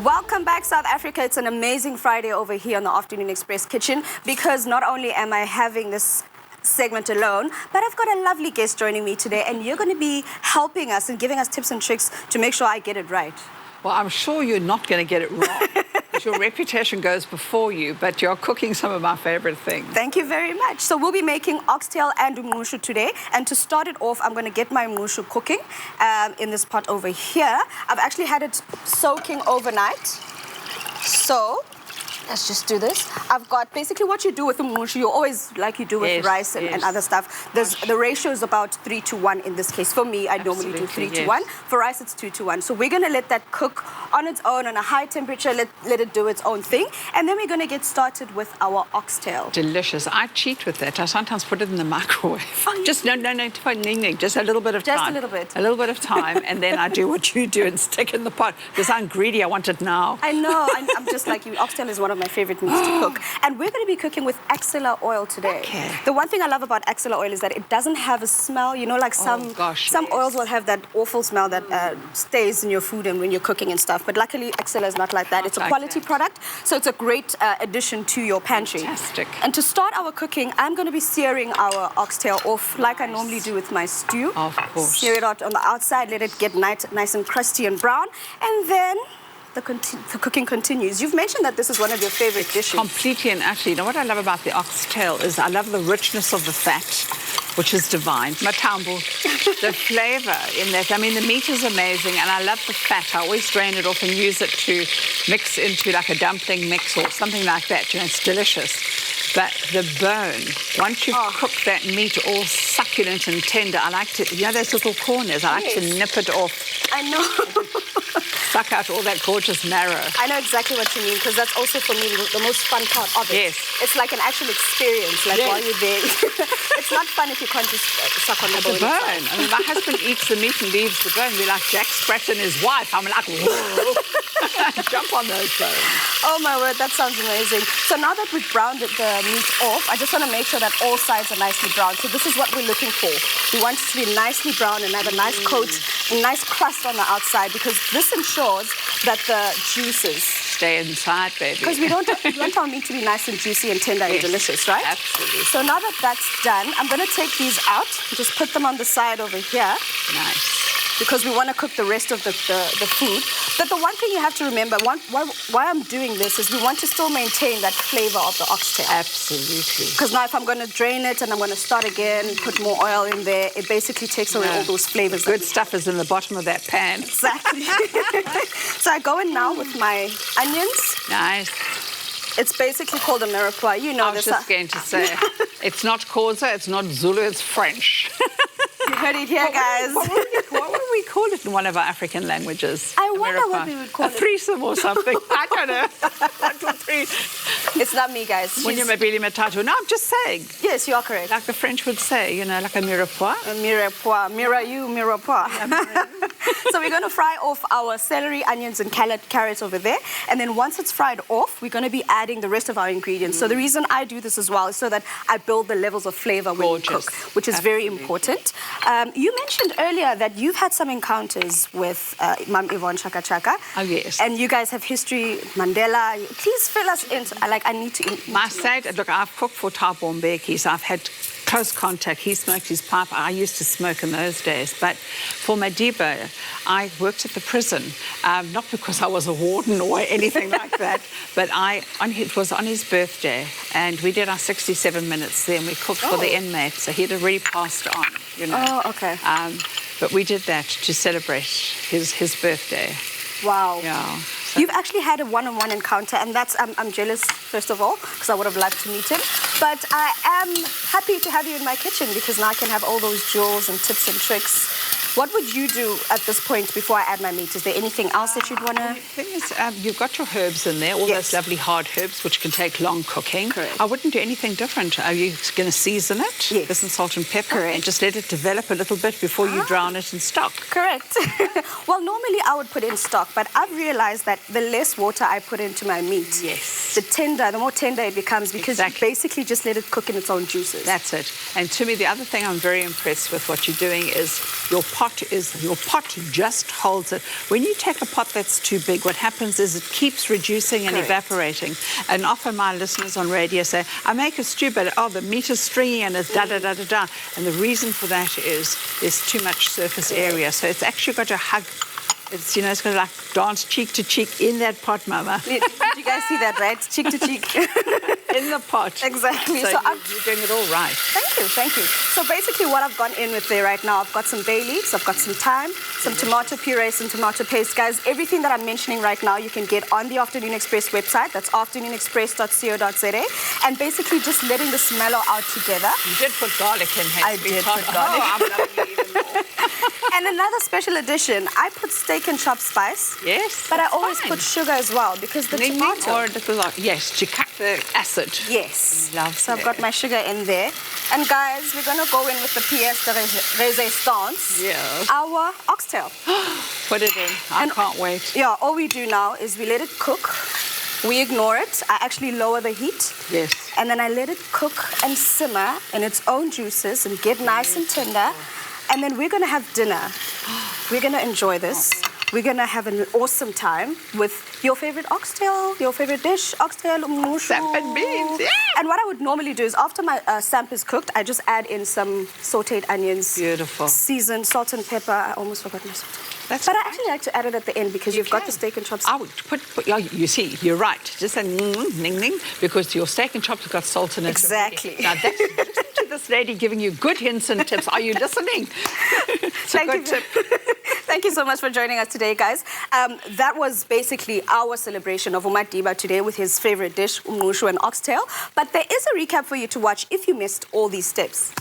Welcome back, South Africa. It's an amazing Friday over here on the Afternoon Express Kitchen, because not only am I having this segment alone, but I've got a lovely guest joining me today, and you're going to be helping us and giving us tips and tricks to make sure I get it right. Well, I'm sure you're not going to get it wrong. Your reputation goes before you, but you're cooking some of my favorite things. Thank you very much. So we'll be making oxtail and Umnqushu today. And to start it off, I'm going to get my Umnqushu cooking in this pot over here. I've actually had it soaking overnight. So let's just do this. I've got basically what you do with Umnqushu, you always, like you do with rice and other stuff. The ratio is about 3 to 1 in this case. For me, I normally do 3 to 1. For rice, it's 2 to 1. So we're going to let that cook on its own on a high temperature, let it do its own thing. And then we're going to get started with our oxtail. Delicious. I cheat with that. I sometimes put it in the microwave. Just no, just a little bit of time. Just a little bit. A little bit of time, and then I do what you do and stick in the pot. Because I'm greedy, I want it now. I know. I'm just like you. Oxtail is one of my favorite meats to cook. And we're going to be cooking with EXCELLA oil today. Okay. The one thing I love about EXCELLA oil is that it doesn't have a smell. You know, like some oils will have that awful smell that stays in your food and when you're cooking and stuff. But luckily, EXCELLA is not like that. It's a quality product, so it's a great addition to your pantry. Fantastic. And to start our cooking, I'm going to be searing our oxtail off like I normally do with my stew. Of course. Sear it out on the outside, let it get nice and crusty and brown, and then the cooking continues. You've mentioned that this is one of your favorite dishes. Completely and utterly. You know what I love about the oxtail is I love the richness of the fat, which is divine. Matambo, the flavour in that. I mean, the meat is amazing, and I love the fat. I always drain it off and use it to mix into like a dumpling mix or something like that. You know, it's delicious. But the bone, once you've cooked that meat all succulent and tender, I like to, you know those little corners, I like to nip it off. I know. Suck out all that gorgeous marrow. I know exactly what you mean, because that's also for me the most fun part of it. Yes. It's like an actual experience, like while you're there. It's not fun if you can't just suck on the bone. I mean, my husband eats the meat and leaves the bone. We're like Jack Sprat and his wife. I'm like, whoa. Jump on those bones. Oh my word, that sounds amazing. So now that we've browned the meat off, I just want to make sure that all sides are nicely browned. So this is what we're looking for. We want it to be nicely brown and have a nice coat, a nice crust on the outside, because this ensures that the juices stay inside, baby. Because we want our meat to be nice and juicy and tender and delicious, right? Absolutely. So now that that's done, I'm going to take these out, just put them on the side over here. Nice. Because we want to cook the rest of the food. But the one thing you have to remember, why I'm doing this is we want to still maintain that flavor of the oxtail. Absolutely. Because now if I'm going to drain it and I'm going to start again, put more oil in there, it basically takes away all those flavors. The good stuff is in the bottom of that pan. Exactly. So I go in now with my onions. Nice. It's basically called a mirepoix. You know this. I was just going to say, it's not Xhosa, it's not Zulu, it's French. You heard it here, guys. What would we call it in one of our African languages? I wonder what we would call it. A threesome or something. I don't know. 1, 2, 3. It's not me, guys. No, I'm just saying. Yes, you are correct. Like the French would say, you know, like a mirepoix. A mirepoix. Mira you, mirepoix. So we're going to fry off our celery, onions, and carrots over there. And then once it's fried off, we're going to be adding the rest of our ingredients. So the reason I do this as well is so that I build the levels of flavor when we cook, which is very important. You mentioned earlier that you've had some encounters with Mam Yvonne Chaka Chaka. Oh, yes. And you guys have history, Mandela. Please fill us in. I need to... My side, look, I've cooked for Thabo Mbeki, so I've had close contact. He smoked his pipe. I used to smoke in those days. But for Madiba, I worked at the prison, not because I was a warden or anything like that, but it was on his birthday, and we did our 67 minutes there, and we cooked for the inmates, so he'd already passed on, you know. Oh, okay. But we did that to celebrate his birthday. Wow. Yeah. You've actually had a one-on-one encounter, and that's, I'm jealous, first of all, because I would have liked to meet him. But I am happy to have you in my kitchen, because now I can have all those jewels and tips and tricks. What would you do at this point before I add my meat? Is there anything else that you'd want to... The thing is, you've got your herbs in there, all those lovely hard herbs, which can take long cooking. Correct. I wouldn't do anything different. Are you going to season it? Yes. With some salt and pepper. And just let it develop a little bit before you drown it in stock. Correct. Well, normally I would put in stock, but I've realized that the less water I put into my meat, the more tender it becomes, because you basically just let it cook in its own juices. That's it. And to me, the other thing I'm very impressed with what you're doing is your pot pot just holds it. When you take a pot that's too big, what happens is it keeps reducing and evaporating. And often my listeners on radio say, I make a stew, but the meat is stringy and it's da-da-da-da-da. And the reason for that is there's too much surface area. So it's actually got to hug. It's, it's going to like dance cheek to cheek in that pot, Mama. Did you guys see that, right? Cheek to cheek. In the pot. Exactly. So you're doing it all right. Thank you. So basically what I've gone in with there right now, I've got some bay leaves, I've got some thyme, some tomato puree, some tomato paste. Guys, everything that I'm mentioning right now, you can get on the Afternoon Express website. That's afternoonexpress.co.za. And basically just letting this mellow out together. You did put garlic in here. I did put garlic. Oh, I'm loving it even more. And another special addition, I put steak and chop spice. Yes. But I always put sugar as well because the tomato. Or yes, to cut the acid. Yes. Lovely. So I've got my sugar in there. And guys, we're going to go in with the pièce de résistance. Yes. Our oxtail. Put it in. I can't wait. Yeah, all we do now is we let it cook. We ignore it. I actually lower the heat. Yes. And then I let it cook and simmer in its own juices and get nice and tender. And then we're going to have dinner. We're going to enjoy this. We're going to have an awesome time with your favorite oxtail, your favorite dish, oxtail, umnqushu. Samp and beans, yeah. And what I would normally do is after my samp is cooked, I just add in some sauteed onions. Beautiful. Seasoned, salt and pepper. I almost forgot my salt. But I actually like to add it at the end because you've got the steak and chops. I would you see, you're right. Just a ning, because your steak and chops have got salt in it. Exactly. Now that's to this lady giving you good hints and tips. Are you listening? Thank you so much for joining us today, guys. That was basically our celebration of Madiba today with his favorite dish, Umnqushu and oxtail. But there is a recap for you to watch if you missed all these steps.